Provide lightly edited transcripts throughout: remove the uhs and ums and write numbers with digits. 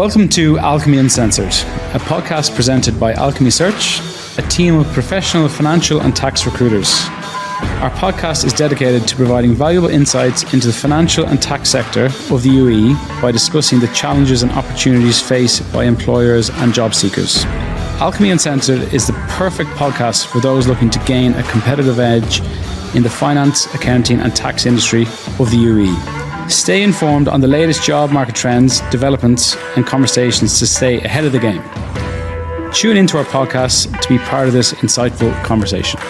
Welcome to Alchemy Uncensored, a podcast presented by Alchemy Search, a team of professional financial and tax recruiters. Our podcast is dedicated to providing valuable insights into the financial and tax sector of the UAE by discussing the challenges and opportunities faced by employers and job seekers. Alchemy Uncensored is the perfect podcast for those looking to gain a competitive edge in the finance, accounting and tax industry of the UAE. Stay informed on the latest job market trends, developments and conversations to stay ahead of the game. Tune into our podcast to be part of this insightful conversation.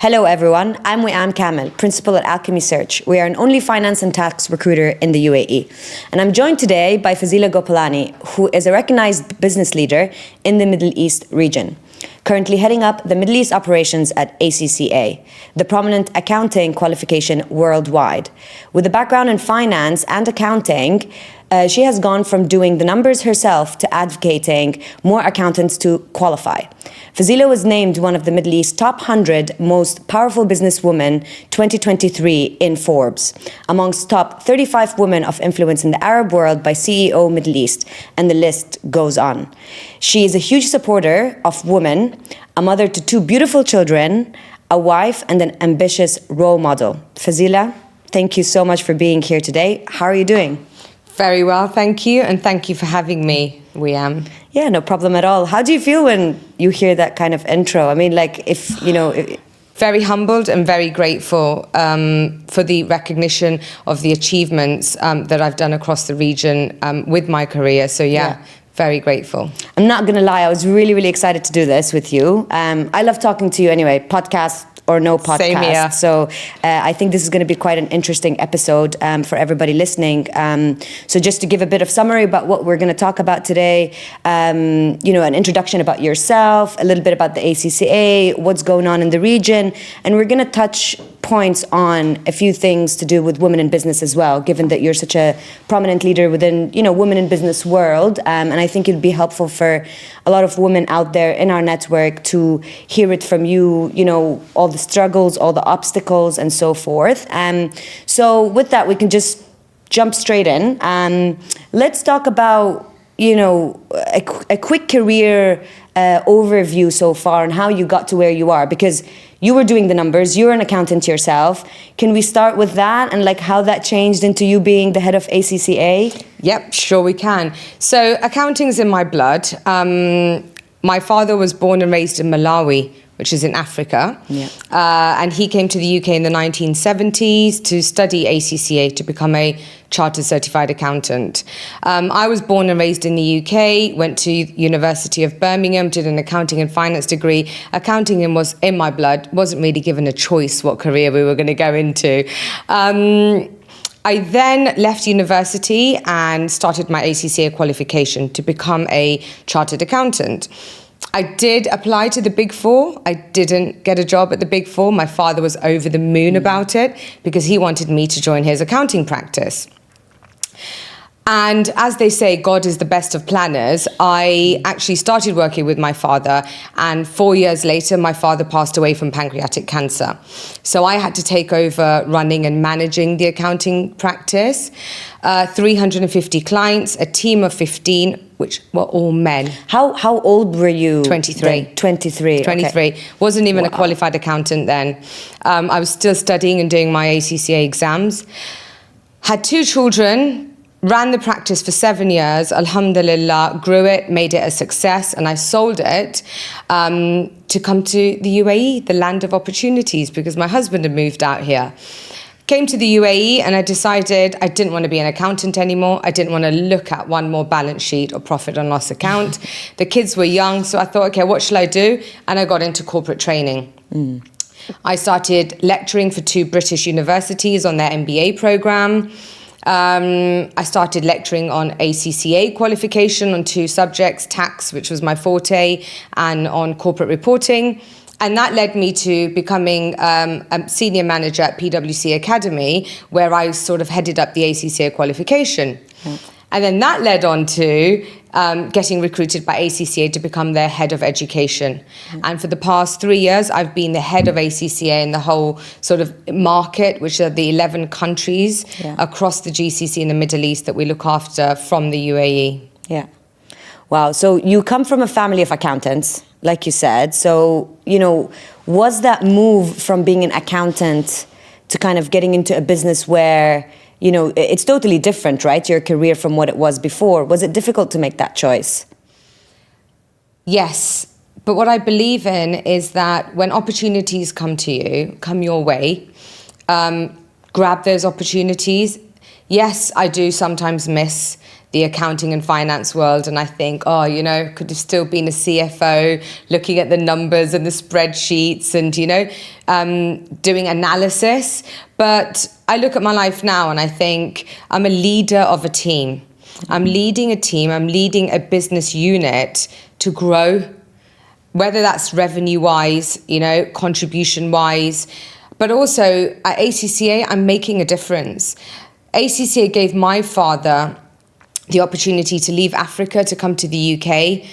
Hello everyone, I'm Wiam Kamel, Principal at Alchemy Search. We are an only finance and tax recruiter in the UAE. And I'm joined today by Fazeela Gopalani, who is a recognized business leader in the Middle East region, currently heading up the Middle East operations at ACCA, the prominent accounting qualification worldwide. With a background in finance and accounting, she has gone from doing the numbers herself to advocating more accountants to qualify. Fazeela was named one of the Middle East's top 100 most powerful businesswomen 2023 in Forbes, amongst top 35 women of influence in the Arab world by CEO Middle East, and the list goes on. She is a huge supporter of women, a mother to two beautiful children, a wife, and an ambitious role model. Fazeela, thank you so much for being here today. How are you doing? Very well, thank you, and thank you for having me, Wiam. Yeah, no problem at all. How do you feel when you hear that kind of intro? I mean, like, if, you know... Very humbled and very grateful for the recognition of the achievements that I've done across the region with my career. So, yeah. Very grateful. I'm not going to lie, I was really, really excited to do this with you. I love talking to you anyway, podcast or no podcast. Same here. So I think this is going to be quite an interesting episode for everybody listening. So just to give a bit of summary about what we're going to talk about today, you know, an introduction about yourself, a little bit about the ACCA, what's going on in the region, and we're going to touch points on a few things to do with women in business as well, given that you're such a prominent leader within, you know, women in business world. And I think it'd be helpful for a lot of women out there in our network to hear it from you, you know, all the struggles, all the obstacles and so forth. So with that, we can just jump straight in. Let's talk about, you know, a quick career overview so far and how you got to where you are, because you were doing the numbers, you're an accountant yourself. Can we start with that and like how that changed into you being the head of ACCA? Yep, sure we can. So accounting's in my blood. My father was born and raised in Malawi, which is in Africa. Yeah. And he came to the UK in the 1970s to study ACCA to become a chartered certified accountant. I was born and raised in the UK, went to University of Birmingham, did an accounting and finance degree. Accounting was in my blood, wasn't really given a choice what career we were going to go into. I then left university and started my ACCA qualification to become a chartered accountant. I did apply to the Big Four. I didn't get a job at the Big Four. My father was over the moon about it because he wanted me to join his accounting practice. And as they say, God is the best of planners. I actually started working with my father, and 4 years later, my father passed away from pancreatic cancer. So I had to take over running and managing the accounting practice. 350 clients, a team of 15, which were all men. How old were you? 23. 23. 23. Okay. Wasn't even a qualified accountant then. I was still studying and doing my ACCA exams. Had 2 children. Ran the practice for 7 years, alhamdulillah, grew it, made it a success, and I sold it to come to the UAE, the land of opportunities, because my husband had moved out here. Came to the UAE and I decided I didn't want to be an accountant anymore. I didn't want to look at one more balance sheet or profit and loss account. The kids were young, so I thought, okay, what shall I do? And I got into corporate training. I started lecturing for 2 British universities on their MBA program. I started lecturing on ACCA qualification on 2 subjects, tax, which was my forte, and on corporate reporting. And that led me to becoming a senior manager at PwC Academy, where I sort of headed up the ACCA qualification. And then that led on to getting recruited by ACCA to become their head of education. And for the past 3 years, I've been the head of ACCA in the whole sort of market, which are the 11 countries across the GCC in the Middle East that we look after from the UAE. Yeah. Wow. So you come from a family of accountants, like you said. So, was that move from being an accountant to kind of getting into a business where, it's totally different, right? Your career from what it was before. Was it difficult to make that choice? Yes. But what I believe in is that when opportunities come your way, grab those opportunities. Yes, I do sometimes miss the accounting and finance world, and I think, could have still been a CFO looking at the numbers and the spreadsheets and, doing analysis. But I look at my life now and I think I'm a leader of a team. I'm leading a team, I'm leading a business unit to grow, whether that's revenue-wise, contribution-wise, but also at ACCA, I'm making a difference. ACCA gave my father the opportunity to leave Africa to come to the UK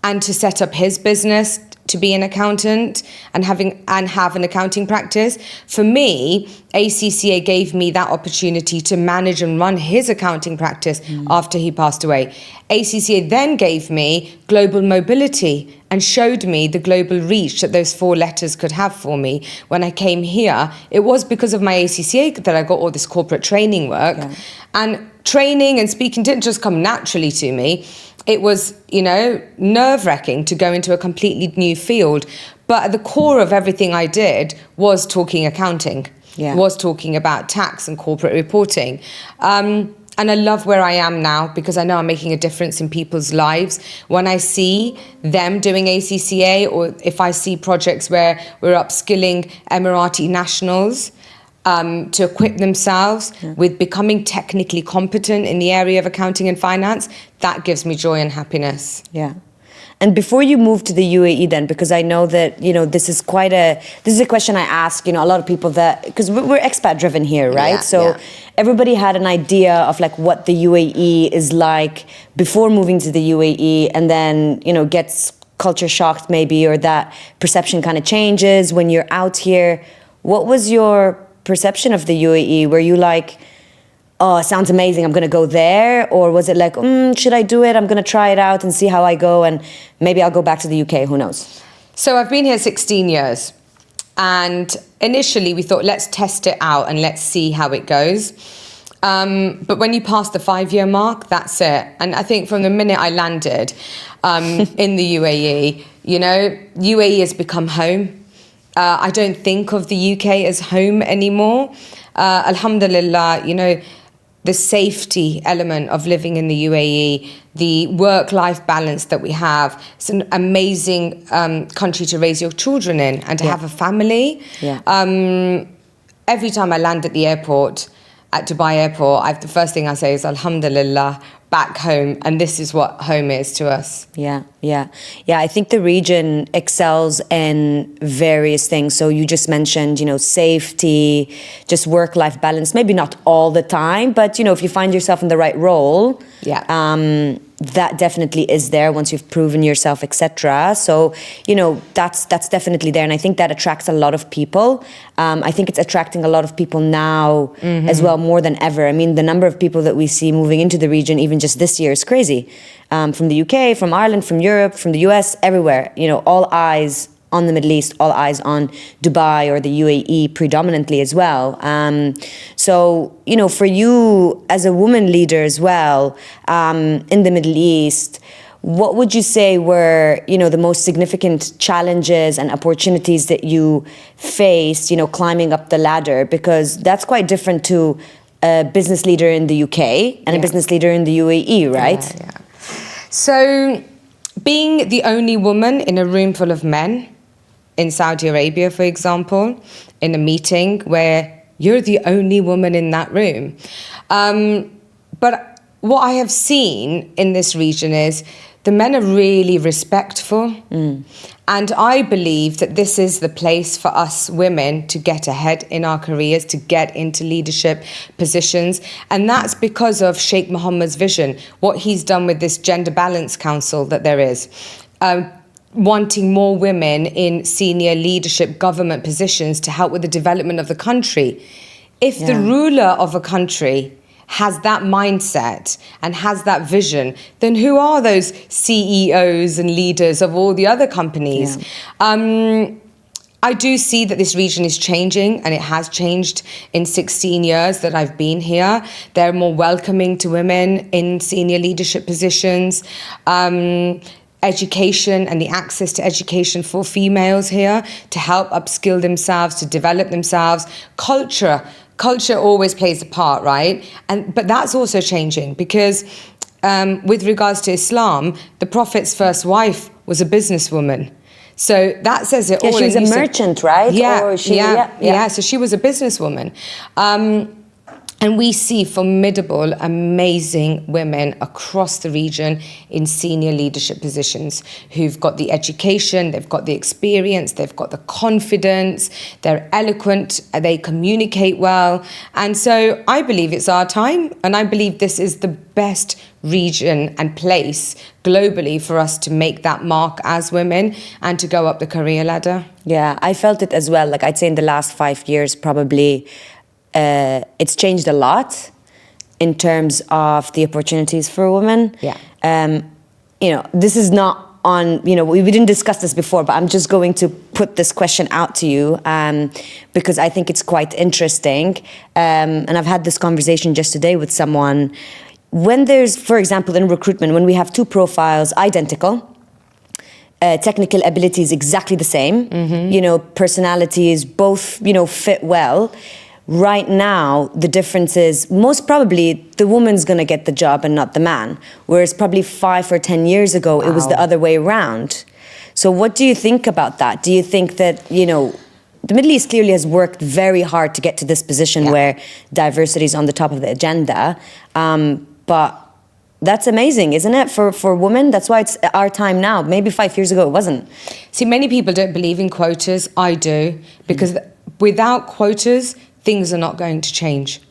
and to set up his business, to be an accountant and have an accounting practice. For me, ACCA gave me that opportunity to manage and run his accounting practice after he passed away. ACCA then gave me global mobility and showed me the global reach that those 4 letters could have for me. When I came here, it was because of my ACCA that I got all this corporate training work. And training and speaking didn't just come naturally to me. It was, nerve-wracking to go into a completely new field. But at the core of everything I did was talking accounting, was talking about tax and corporate reporting. And I love where I am now because I know I'm making a difference in people's lives. When I see them doing ACCA, or if I see projects where we're upskilling Emirati nationals to equip themselves with becoming technically competent in the area of accounting and finance, that gives me joy and happiness. Yeah. And before you moved to the UAE then, because I know that, this is a question I ask, a lot of people because we're expat driven here, right? Everybody had an idea of like what the UAE is like before moving to the UAE, and then, gets culture shocked maybe, or that perception kind of changes when you're out here. What was your perception of the UAE? Were you like, oh, it sounds amazing, I'm going to go there? Or was it like, should I do it? I'm going to try it out and see how I go, and maybe I'll go back to the UK, who knows? So I've been here 16 years. And initially we thought, let's test it out and let's see how it goes. But when you pass the 5-year mark, that's it. And I think from the minute I landed in the UAE, UAE has become home. I don't think of the UK as home anymore. Alhamdulillah, the safety element of living in the UAE, the work-life balance that we have. It's an amazing country to raise your children in and to have a family. Every time I land at the airport, at Dubai airport, the first thing I say is Alhamdulillah, back home, and this is what home is to us. Yeah. I think the region excels in various things. So you just mentioned, safety, just work-life balance. Maybe not all the time, but if you find yourself in the right role, that definitely is there once you've proven yourself, etc. So that's definitely there, and I think that attracts a lot of people. I think it's attracting a lot of people now as well, more than ever. I mean, the number of people that we see moving into the region, even just this year, is crazy. From the UK, from Ireland, from Europe, from the US, everywhere. All eyes on the Middle East, all eyes on Dubai or the UAE predominantly as well. So, for you as a woman leader as well, in the Middle East, what would you say were, the most significant challenges and opportunities that you faced, climbing up the ladder? Because that's quite different to a business leader in the UK and a business leader in the UAE, right? So, being the only woman in a room full of men, in Saudi Arabia, for example, in a meeting where you're the only woman in that room. But what I have seen in this region is the men are really respectful. And I believe that this is the place for us women to get ahead in our careers, to get into leadership positions. And that's because of Sheikh Mohammed's vision, what he's done with this Gender Balance Council that there is. Wanting more women in senior leadership government positions to help with the development of the country. If the ruler of a country has that mindset and has that vision, then who are those CEOs and leaders of all the other companies? Yeah. I do see that this region is changing, and it has changed in 16 years that I've been here. They're more welcoming to women in senior leadership positions. Education and the access to education for females here to help upskill themselves, to develop themselves. Culture always plays a part, right? But that's also changing because with regards to Islam, the Prophet's first wife was a businesswoman. So that says it all. She was a merchant, right? Yeah, or so she was a businesswoman. And we see formidable, amazing women across the region in senior leadership positions who've got the education, they've got the experience, they've got the confidence, they're eloquent, they communicate well. And so I believe it's our time, and I believe this is the best region and place globally for us to make that mark as women and to go up the career ladder. Yeah, I felt it as well. Like I'd say in the last 5 years, probably it's changed a lot in terms of the opportunities for women. Yeah. This is not on, we didn't discuss this before, but I'm just going to put this question out to you because I think it's quite interesting. And I've had this conversation just today with someone. When there's, for example, in recruitment, when we have two profiles identical, technical abilities exactly the same, personalities both, fit well. Right now, the difference is most probably the woman's going to get the job and not the man. Whereas probably 5 or 10 years ago, It was the other way around. So what do you think about that? Do you think that, the Middle East clearly has worked very hard to get to this position where diversity is on the top of the agenda. But that's amazing, isn't it, for women? That's why it's our time now. Maybe 5 years ago it wasn't. See, many people don't believe in quotas. I do, because without quotas, things are not going to change.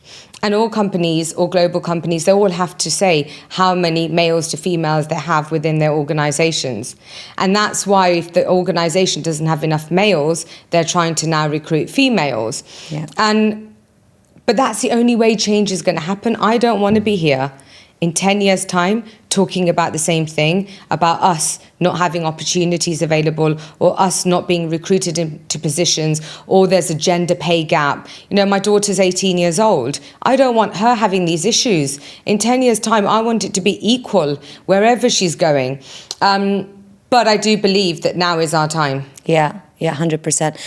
And all companies, all global companies, they all have to say how many males to females they have within their organizations. And that's why if the organization doesn't have enough males, they're trying to now recruit females. Yeah. But that's the only way change is going to happen. I don't want to be here in 10 years' time talking about the same thing, about us not having opportunities available or us not being recruited into positions, or there's a gender pay gap. My daughter's 18 years old. I don't want her having these issues. In 10 years' time, I want it to be equal wherever she's going. But I do believe that now is our time. Yeah, 100%.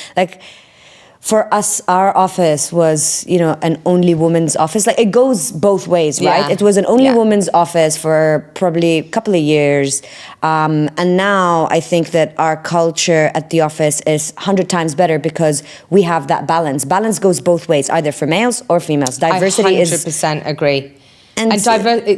For us, our office was, an only women's office. It goes both ways, right? It was an only women's office for probably a couple of years. And now I think that our culture at the office is 100 times better because we have that balance. Balance goes both ways, either for males or females. Diversity I 100% agree. And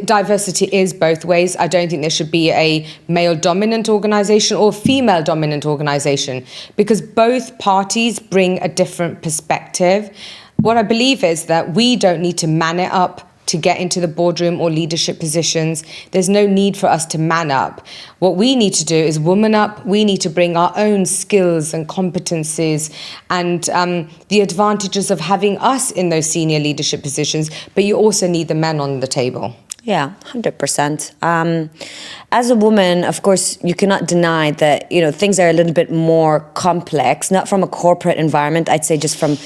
diversity is both ways. I don't think there should be a male-dominant organisation or female-dominant organisation because both parties bring a different perspective. What I believe is that we don't need to man it up to get into the boardroom or leadership positions. There's no need for us to man up. What we need to do is woman up. We need to bring our own skills and competencies and the advantages of having us in those senior leadership positions, but you also need the men on the table. Yeah, 100%. As a woman, of course, you cannot deny that, things are a little bit more complex, not from a corporate environment, I'd say just from,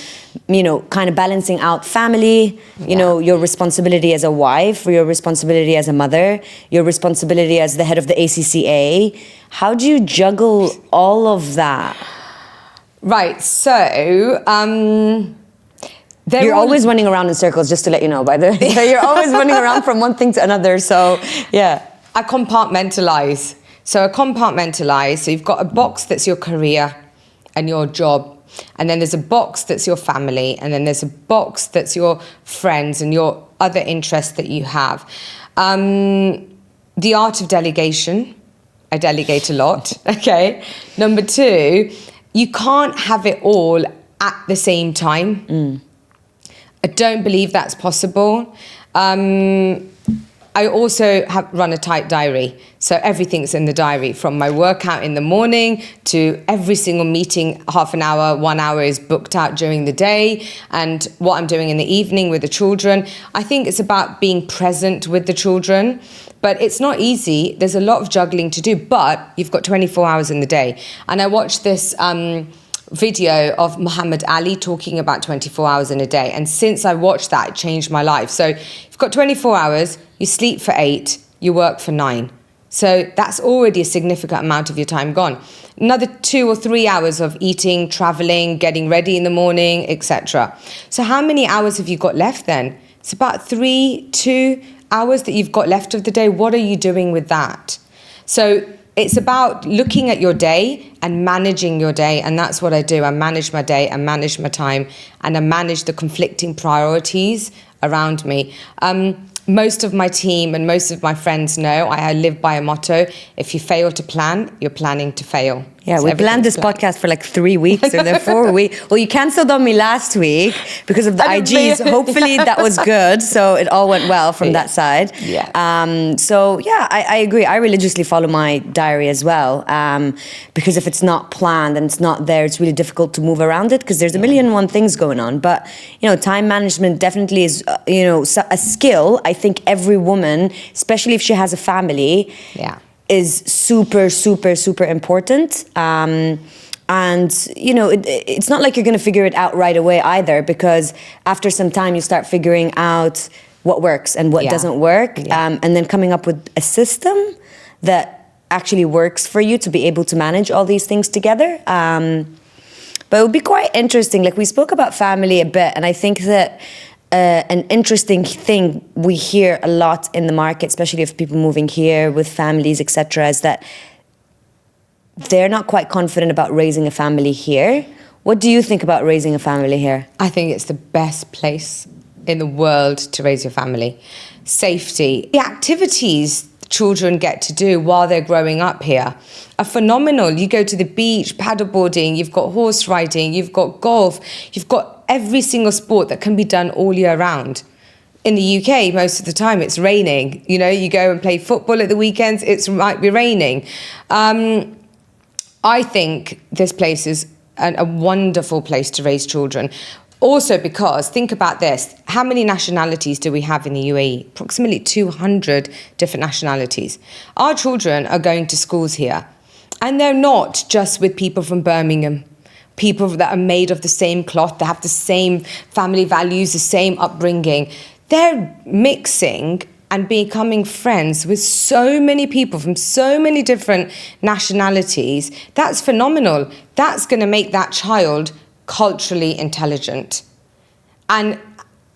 kind of balancing out family, your responsibility as a wife, or your responsibility as a mother, your responsibility as the head of the ACCA. How do you juggle all of that? Right, so... You're always running around in circles, just to let you know, by the way. You're always running around from one thing to another, so yeah. I compartmentalize. So you've got a box that's your career and your job, and then there's a box that's your family, and then there's a box that's your friends and your other interests that you have. The art of delegation. I delegate a lot, okay? Number 2, you can't have it all at the same time. I don't believe that's possible. I I also run a tight diary. So everything's in the diary, from my workout in the morning to every single meeting, half an hour, 1 hour is booked out during the day, and what I'm doing in the evening with the children. I think it's about being present with the children, but it's not easy. There's a lot of juggling to do, but you've got 24 hours in the day. And I watched this video of Muhammad Ali talking about 24 hours in a day. And since I watched that, it changed my life. So you've got 24 hours, you sleep for 8, you work for 9. So that's already a significant amount of your time gone. Another 2 or 3 hours of eating, traveling, getting ready in the morning, etc. So how many hours have you got left then? It's about 2 hours that you've got left of the day. What are you doing with that? So it's about looking at your day and managing your day, and that's what I do. I manage my day, I manage my time, and I manage the conflicting priorities around me. Most of my team and most of my friends know I live by a motto: if you fail to plan, you're planning to fail. Yeah, we planned this podcast for like 3 weeks or 4 weeks. Well, you cancelled on me last week because of the IGs. Hopefully that was good. So it all went well from that side. Yeah. I agree. I religiously follow my diary as well. Because if it's not planned and it's not there, it's really difficult to move around it because there's a million and one things going on. But, time management definitely is, a skill. I think every woman, especially if she has a family, is super, super, super important. It's not like you're going to figure it out right away either, because after some time you start figuring out what works and what doesn't work, and then coming up with a system that actually works for you to be able to manage all these things together. But it would be quite interesting. Like, we spoke about family a bit, and I think that an interesting thing we hear a lot in the market, especially of people moving here with families, etc., is that they're not quite confident about raising a family here. What do you think about raising a family here? I think it's the best place in the world to raise your family. Safety. The activities children get to do while they're growing up here are phenomenal. You go to the beach, paddleboarding, you've got horse riding, you've got golf, you've got every single sport that can be done all year round. In the UK, most of the time it's raining. You go and play football at the weekends, it might be raining. I think this place is a wonderful place to raise children. Also because, think about this, how many nationalities do we have in the UAE? Approximately 200 different nationalities. Our children are going to schools here, and they're not just with people from Birmingham, people that are made of the same cloth, that have the same family values, the same upbringing. They're mixing and becoming friends with so many people from so many different nationalities. That's phenomenal. That's going to make that child culturally intelligent. And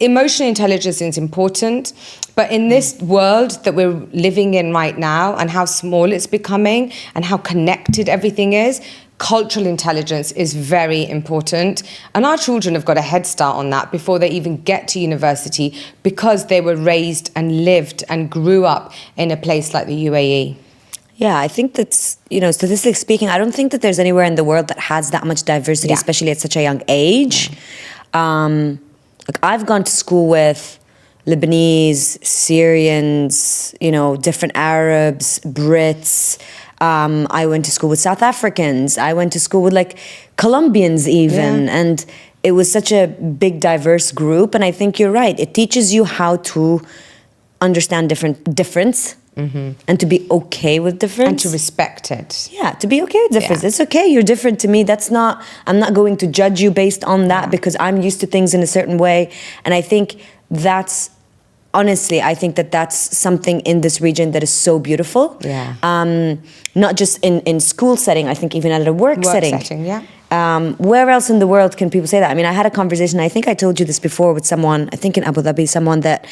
emotional intelligence is important, but in this world that we're living in right now, and how small it's becoming and how connected everything is, cultural intelligence is very important. And our children have got a head start on that before they even get to university, because they were raised and lived and grew up in a place like the UAE. Yeah, I think that's, statistically speaking, I don't think that there's anywhere in the world that has that much diversity, especially at such a young age. I've gone to school with Lebanese, Syrians, different Arabs, Brits. I went to school with South Africans. I went to school with Colombians even. Yeah. And it was such a big, diverse group. And I think you're right. It teaches you how to understand difference. Mm-hmm. And to be okay with difference. And to respect it. Yeah, to be okay with difference. Yeah. It's okay, you're different to me. I'm not going to judge you based on that because I'm used to things in a certain way. And I think that's something in this region that is so beautiful. Yeah. Not just in school setting, I think even at a work setting. Where else in the world can people say that? I mean, I had a conversation, I think I told you this before, with someone, I think in Abu Dhabi, someone that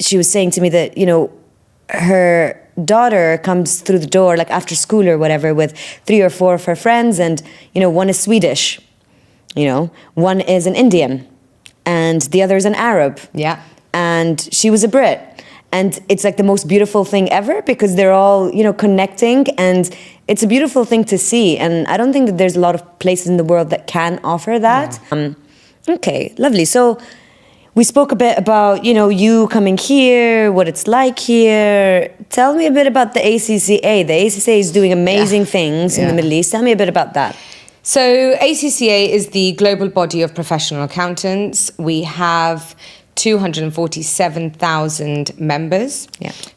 she was saying to me that, her daughter comes through the door after school or whatever with 3 or 4 of her friends, and one is Swedish, one is an Indian, and the other is an Arab. Yeah. And she was a Brit, and it's the most beautiful thing ever, because they're all connecting, and it's a beautiful thing to see. And I don't think that there's a lot of places in the world that can offer that. Okay, lovely. So We spoke a bit about, you coming here, what it's like here. Tell me a bit about the ACCA. The ACCA is doing amazing things in the Middle East. Tell me a bit about that. So ACCA is the global body of professional accountants. We have 247,000 members,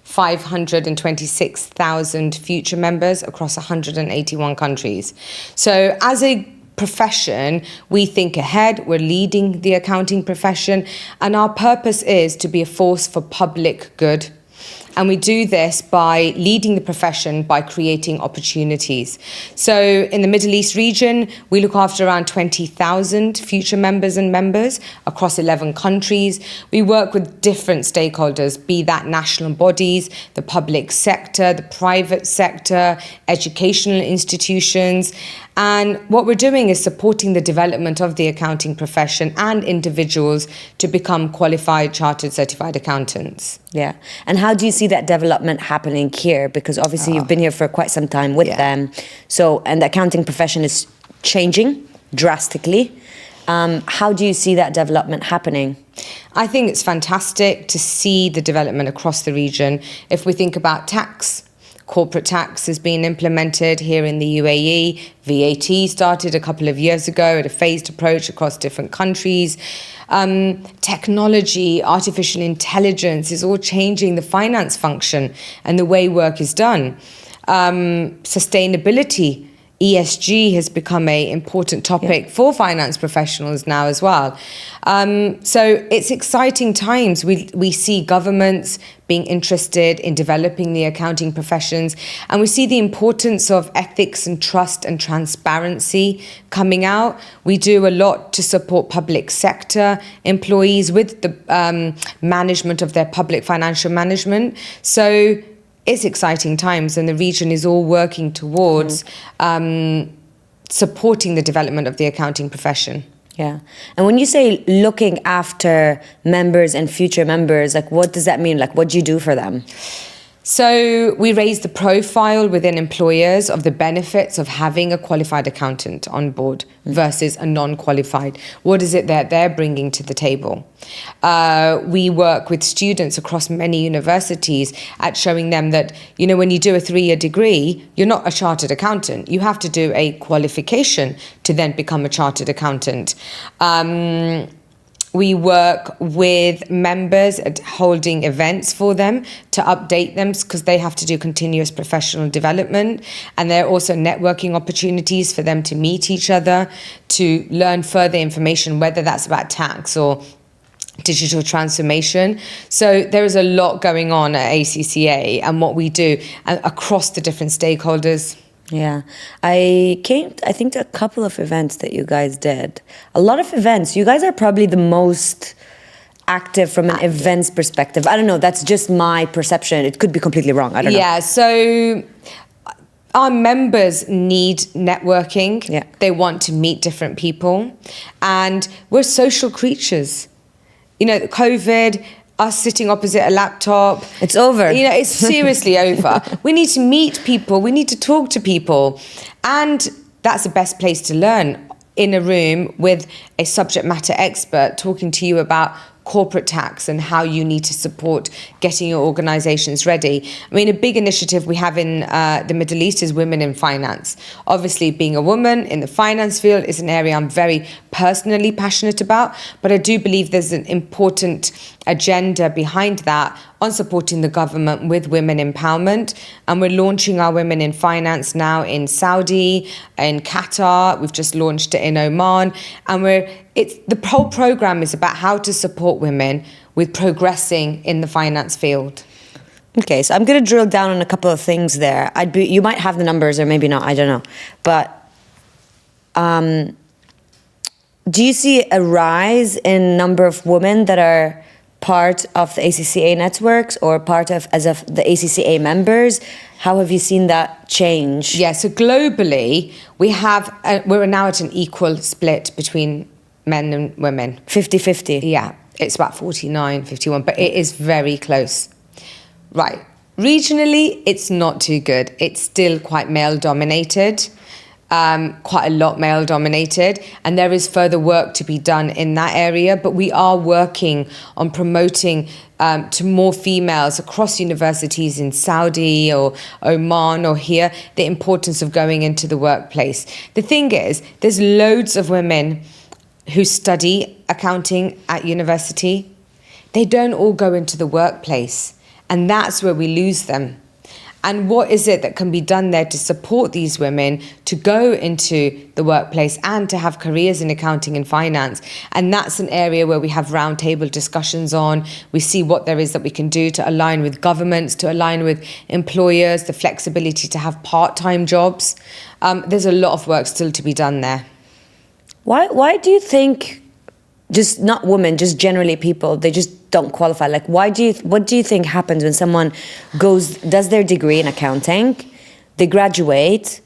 526,000 future members across 181 countries. So as a profession, we think ahead, we're leading the accounting profession, and our purpose is to be a force for public good. And we do this by leading the profession by creating opportunities. So in the Middle East region, we look after around 20,000 future members and members across 11 countries. We work with different stakeholders, be that national bodies, the public sector, the private sector, educational institutions. And what we're doing is supporting the development of the accounting profession and individuals to become qualified, chartered, certified accountants. Yeah. And how do you see that development happening here? Because obviously you've been here for quite some time with them. So, and the accounting profession is changing drastically. How do you see that development happening? I think it's fantastic to see the development across the region. If we think about tax, corporate tax has been implemented here in the UAE. VAT started a couple of years ago at a phased approach across different countries. Technology, artificial intelligence is all changing the finance function and the way work is done. Sustainability, ESG has become an important topic for finance professionals now as well. So it's exciting times. We see governments being interested in developing the accounting professions, and we see the importance of ethics and trust and transparency coming out. We do a lot to support public sector employees with the management of their public financial management. So it's exciting times, and the region is all working towards supporting the development of the accounting profession. Yeah. And when you say looking after members and future members, like what does that mean? Like what do you do for them? So we raise the profile within employers of the benefits of having a qualified accountant on board versus a non-qualified. What is it that they're bringing to the table? We work with students across many universities at showing them that, when you do a 3-year degree, you're not a chartered accountant. You have to do a qualification to then become a chartered accountant. We work with members at holding events for them to update them because they have to do continuous professional development. And there are also networking opportunities for them to meet each other, to learn further information, whether that's about tax or digital transformation. So there is a lot going on at ACCA and what we do across the different stakeholders. Yeah, I think to a couple of events that you guys did. A lot of events. You guys are probably the most active from an events perspective. I don't know, that's just my perception. It could be completely wrong. I don't know. Yeah, so our members need networking. Yeah. They want to meet different people. And we're social creatures. COVID, us sitting opposite a laptop. It's over. It's seriously over. We need to meet people. We need to talk to people. And that's the best place to learn, in a room with a subject matter expert talking to you about corporate tax and how you need to support getting your organizations ready. I mean, a big initiative we have in the Middle East is Women in Finance. Obviously, being a woman in the finance field is an area I'm very personally passionate about, but I do believe there's an important agenda behind that on supporting the government with women empowerment. And we're launching our Women in Finance now in Saudi, in Qatar. We've just launched it in Oman. And the whole program is about how to support women with progressing in the finance field. Okay, so I'm going to drill down on a couple of things there. You might have the numbers or maybe not, I don't know. But do you see a rise in number of women that are part of the ACCA networks or part of the ACCA members? How have you seen that change? Yeah, so globally, we're now at an equal split between men and women. 50-50? Yeah, it's about 49-51, but it is very close. Right. Regionally, it's not too good. It's still quite male-dominated. quite a lot male dominated, and there is further work to be done in that area, but we are working on promoting to more females across universities in Saudi or Oman or here, the importance of going into the workplace. The thing is, there's loads of women who study accounting at university. They don't all go into the workplace, and that's where we lose them. And what is it that can be done there to support these women to go into the workplace and to have careers in accounting and finance? And that's an area where we have roundtable discussions on. We see what there is that we can do to align with governments, to align with employers, the flexibility to have part-time jobs. There's a lot of work still to be done there. Why do you think, just not women, just generally people, they just don't qualify? Like, what do you think happens when someone does their degree in accounting, they graduate,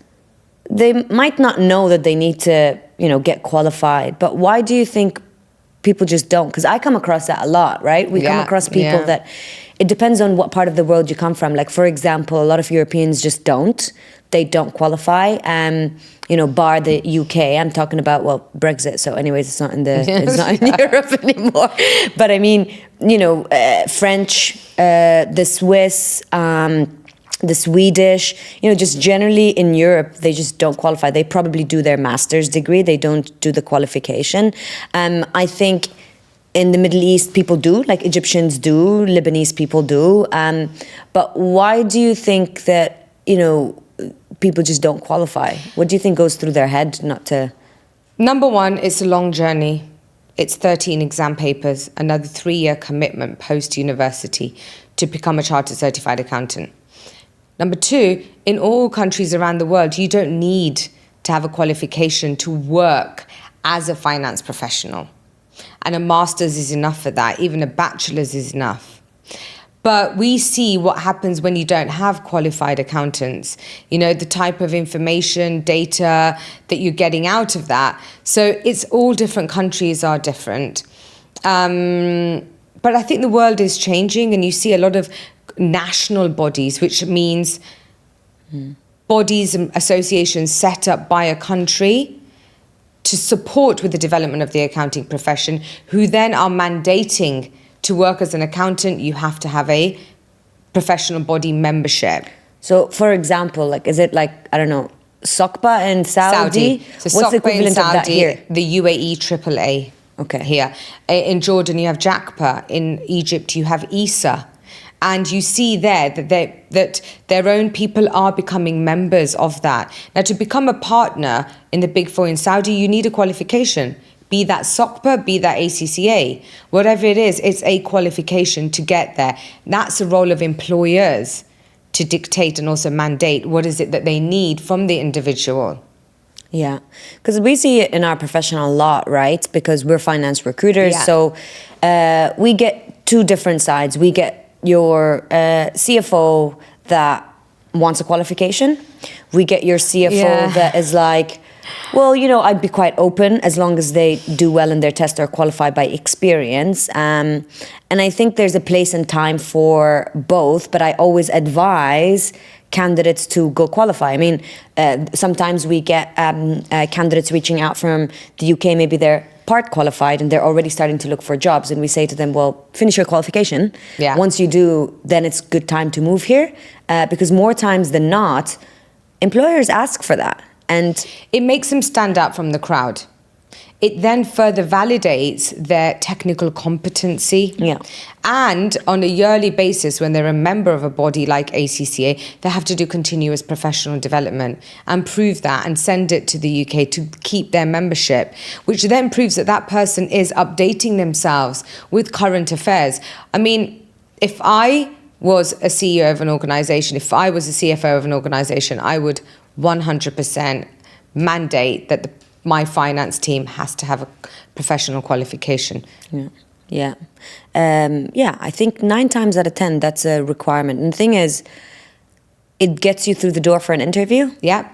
they might not know that they need to, get qualified, but why do you think people just don't? Because I come across that a lot, right? We come across people that, it depends on what part of the world you come from. Like, for example, a lot of Europeans just don't. They don't qualify, bar the UK. I'm talking about, Brexit. So anyways, it's not in Europe anymore. But I mean, French, the Swiss, the Swedish, just generally in Europe, they just don't qualify. They probably do their master's degree. They don't do the qualification. I think in the Middle East, people do, like Egyptians do, Lebanese people do. But why do you think that, people just don't qualify? What do you think goes through their head not to? Number one, it's a long journey. It's 13 exam papers, another 3-year commitment post-university to become a chartered certified accountant. Number two, in all countries around the world, you don't need to have a qualification to work as a finance professional. And a master's is enough for that. Even a bachelor's is enough. But we see what happens when you don't have qualified accountants, the type of information, data that you're getting out of that. So it's all different countries are different. But I think the world is changing, and you see a lot of national bodies, which means bodies and associations set up by a country to support with the development of the accounting profession, who then are mandating to work as an accountant, you have to have a professional body membership. So, for example, is it SOCPA in Saudi? So what's the SOCPA in equivalent of that Saudi, here? the UAE AAA. Okay. Here. In Jordan, you have JACPA. In Egypt, you have ACCA. And you see there that their own people are becoming members of that. Now, to become a partner in the Big Four in Saudi, you need a qualification. Be that SOCPA, be that ACCA, whatever it is, it's a qualification to get there. That's the role of employers to dictate and also mandate what is it that they need from the individual. Yeah, because we see it in our profession a lot, right? Because we're finance recruiters, so we get two different sides. We get your CFO that wants a qualification. We get your CFO that is like, well, I'd be quite open as long as they do well in their test or qualify by experience. And I think there's a place and time for both, but I always advise candidates to go qualify. I mean, sometimes we get candidates reaching out from the UK, maybe they're part qualified and they're already starting to look for jobs. And we say to them, well, finish your qualification. Yeah. Once you do, then it's good time to move here. Because more times than not, employers ask for that. And it makes them stand out from the crowd. It then further validates their technical competency. Yeah. And on a yearly basis, when they're a member of a body like ACCA, they have to do continuous professional development and prove that and send it to the UK to keep their membership, which then proves that that person is updating themselves with current affairs. I mean, if I was a CEO of an organization, if I was a CFO of an organization, I would 100% mandate that my finance team has to have a professional qualification. Yeah. I think 9 times out of 10, that's a requirement. And the thing is, it gets you through the door for an interview. Yeah.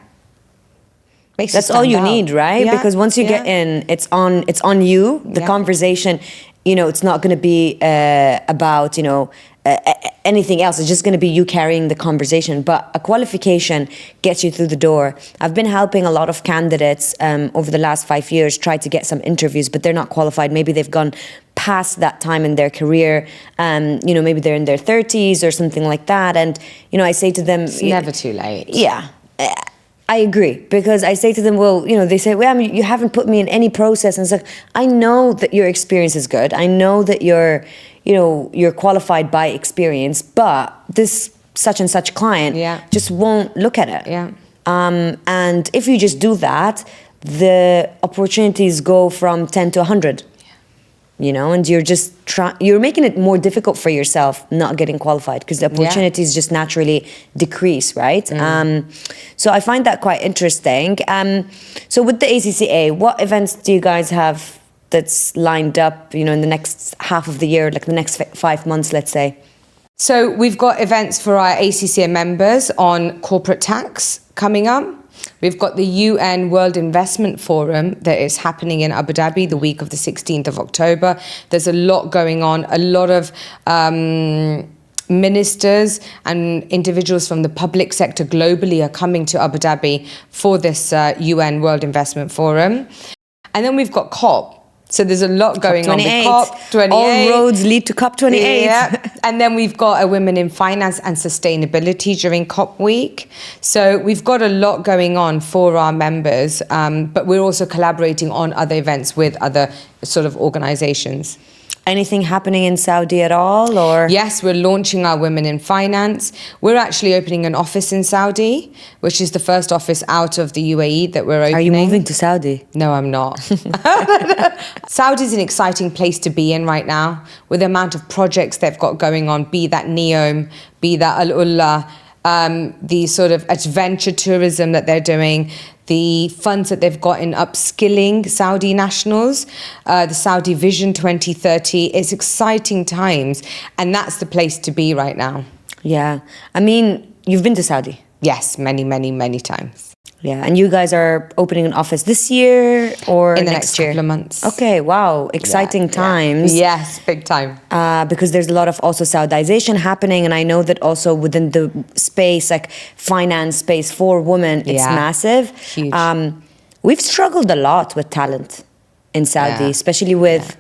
That's all you need, right? Yeah. Because once you get in, it's on you. The conversation it's not going to be about, anything else. It's just going to be you carrying the conversation. But a qualification gets you through the door. I've been helping a lot of candidates over the last 5 years try to get some interviews, but they're not qualified. Maybe they've gone past that time in their career. Maybe they're in their 30s or something like that. And, I say to them... It's never too late. Yeah. I agree, because I say to them, well, they say, well, you haven't put me in any process. And it's like, I know that your experience is good. I know that you're qualified by experience, but this such and such client just won't look at it. Yeah. And if you just do that, the opportunities go from 10 to 100. And you're just you're making it more difficult for yourself not getting qualified, because the opportunities just naturally decrease, right? So I find that quite interesting. So with the ACCA, what events do you guys have that's lined up, in the next half of the year, like the next 5 months, let's say? So we've got events for our ACCA members on corporate tax coming up. We've got the UN World Investment Forum that is happening in Abu Dhabi the week of the 16th of October. There's a lot going on. A lot of ministers and individuals from the public sector globally are coming to Abu Dhabi for this UN World Investment Forum. And then we've got COP. So there's a lot going on. The COP28. All roads lead to COP28. Yeah. And then we've got a Women in Finance and Sustainability during COP week. So we've got a lot going on for our members, but we're also collaborating on other events with other sort of organizations. Anything happening in Saudi at all, or? Yes, we're launching our Women in Finance. We're actually opening an office in Saudi, which is the first office out of the UAE that we're opening. Are you moving to Saudi? No, I'm not. Saudi is an exciting place to be in right now, with the amount of projects they've got going on, be that NEOM, be that Al-Ullah, the sort of adventure tourism that they're doing, the funds that they've got in upskilling Saudi nationals, the Saudi Vision 2030. It's exciting times, and that's the place to be right now. Yeah. I mean, you've been to Saudi? Yes, many, many, many times. Yeah, and you guys are opening an office this year or in the next year? couple of months. Okay, wow, exciting times. Yes, big time. Because there's a lot of also Saudization happening, and I know that also within the space, like finance space for women, it's massive. Huge. We've struggled a lot with talent in Saudi, especially with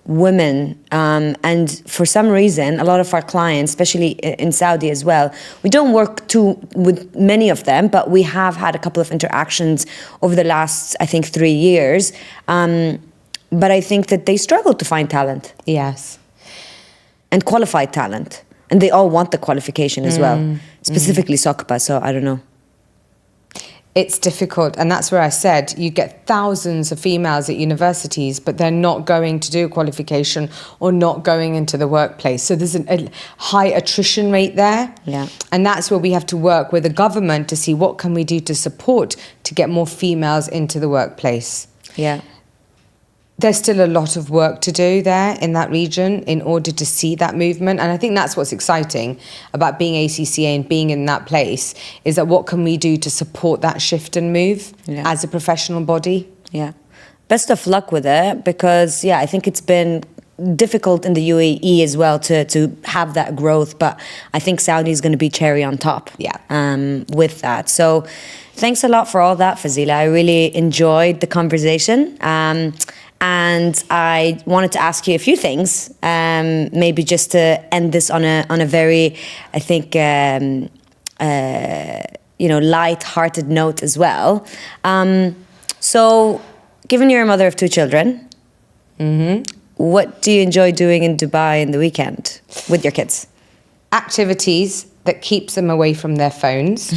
women, and for some reason a lot of our clients, especially in Saudi as well, we don't work with many of them, but we have had a couple of interactions over the last, I think, 3 years, but I think that they struggle to find talent. Yes. And qualified talent, and they all want the qualification as well, specifically SOCPA, so I don't know. It's difficult, and that's where I said you get thousands of females at universities, but they're not going to do a qualification or not going into the workplace. So there's a high attrition rate there. Yeah. And that's where we have to work with the government to see what can we do to support to get more females into the workplace. Yeah. There's still a lot of work to do there in that region in order to see that movement. And I think that's what's exciting about being ACCA and being in that place, is that what can we do to support that shift and move as a professional body? Yeah. Best of luck with it, because, I think it's been difficult in the UAE as well to have that growth. But I think Saudi is going to be cherry on top with that. So thanks a lot for all that, Fazeela. I really enjoyed the conversation. And I wanted to ask you a few things, maybe just to end this on a very, I think, light-hearted note as well. So, given you're a mother of 2 children, what do you enjoy doing in Dubai in the weekend with your kids? Activities that keeps them away from their phones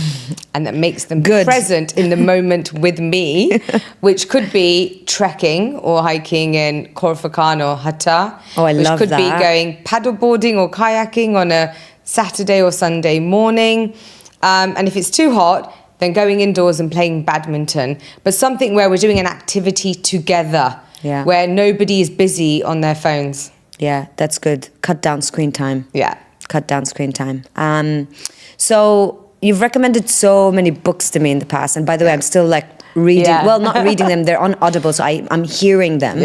and that makes them present in the moment with me, which could be trekking or hiking in Korfakan or Hatta. Oh, I love that. Which could be going paddleboarding or kayaking on a Saturday or Sunday morning. And if it's too hot, then going indoors and playing badminton. But something where we're doing an activity together, where nobody is busy on their phones. Yeah, that's good. Cut down screen time. Yeah. Cut down screen time. So you've recommended so many books to me in the past, and by the way, I'm still like reading. Well, not reading them; they're on Audible, so I'm hearing them.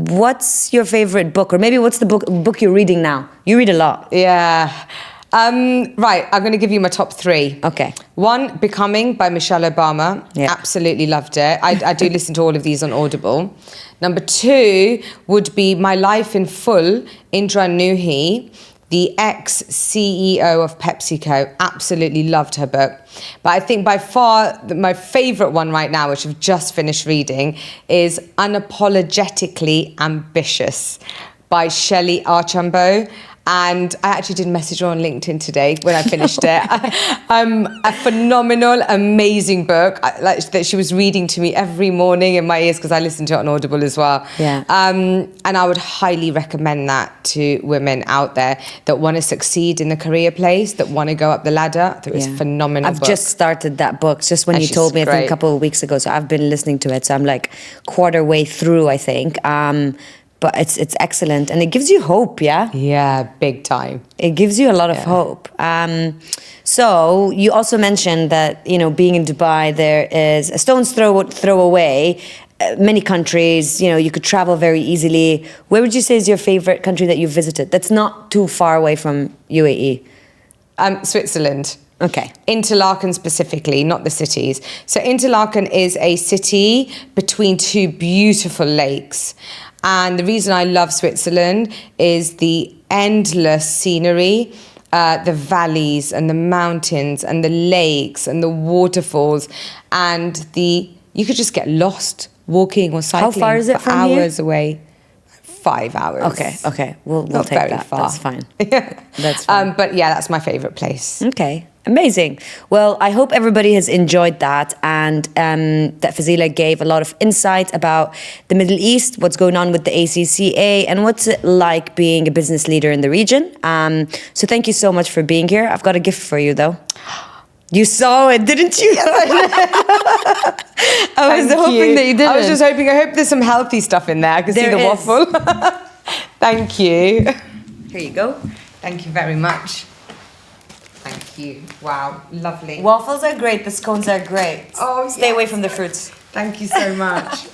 what's your favorite book? Or maybe what's the book you're reading now? You read a lot. Yeah. Right, I'm going to give you my top 3. Okay. 1, Becoming by Michelle Obama. Yeah. Absolutely loved it. I do listen to all of these on Audible. Number 2 would be My Life in Full, Indra Nooyi, the ex-CEO of PepsiCo. Absolutely loved her book. But I think by far my favourite one right now, which I've just finished reading, is Unapologetically Ambitious by Shelley Archambault. And I actually did message her on LinkedIn today when I finished it. A phenomenal, amazing book that she was reading to me every morning in my ears because I listened to it on Audible as well. Yeah. And I would highly recommend that to women out there that want to succeed in the career place, that want to go up the ladder. I think it was a phenomenal I've book. just started that book, just when And you told me, I she's think a great. couple of weeks ago. So I've been listening to it. So I'm like quarter way through, I think. But it's excellent. And it gives you hope, yeah? Yeah, big time. It gives you a lot of hope. So you also mentioned that, being in Dubai, there is a stone's throw away. Many countries, you could travel very easily. Where would you say is your favorite country that you've visited that's not too far away from UAE? Switzerland. Okay. Interlaken specifically, not the cities. So Interlaken is a city between 2 beautiful lakes. And the reason I love Switzerland is the endless scenery, the valleys and the mountains and the lakes and the waterfalls, and you could just get lost walking or cycling. How far is it for from here? hours away. 5 hours. Okay. We'll Not take very that. far. That's fine. Yeah. That's fine. But yeah, that's my favourite place. Okay, amazing. Well, I hope everybody has enjoyed that and that Fazeela gave a lot of insight about the Middle East, what's going on with the ACCA, and what's it like being a business leader in the region. So thank you so much for being here. I've got a gift for you, though. You saw it, didn't you? I was hoping that you didn't. I was just hoping. I hope there's some healthy stuff in there. I can see the waffle. Thank you. Here you go. Thank you very much. Thank you. Wow, lovely. Waffles are great. The scones are great. Oh, Stay away yes. from the fruits. Thank you so much.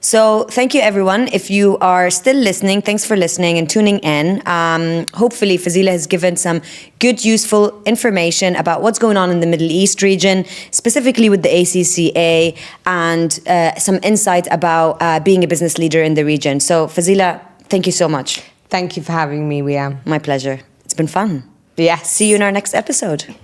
So thank you, everyone. If you are still listening, thanks for listening and tuning in. Hopefully, Fazeela has given some good, useful information about what's going on in the Middle East region, specifically with the ACCA, and some insight about being a business leader in the region. So, Fazeela, thank you so much. Thank you for having me, Wiam. My pleasure. It's been fun. Yes. See you in our next episode.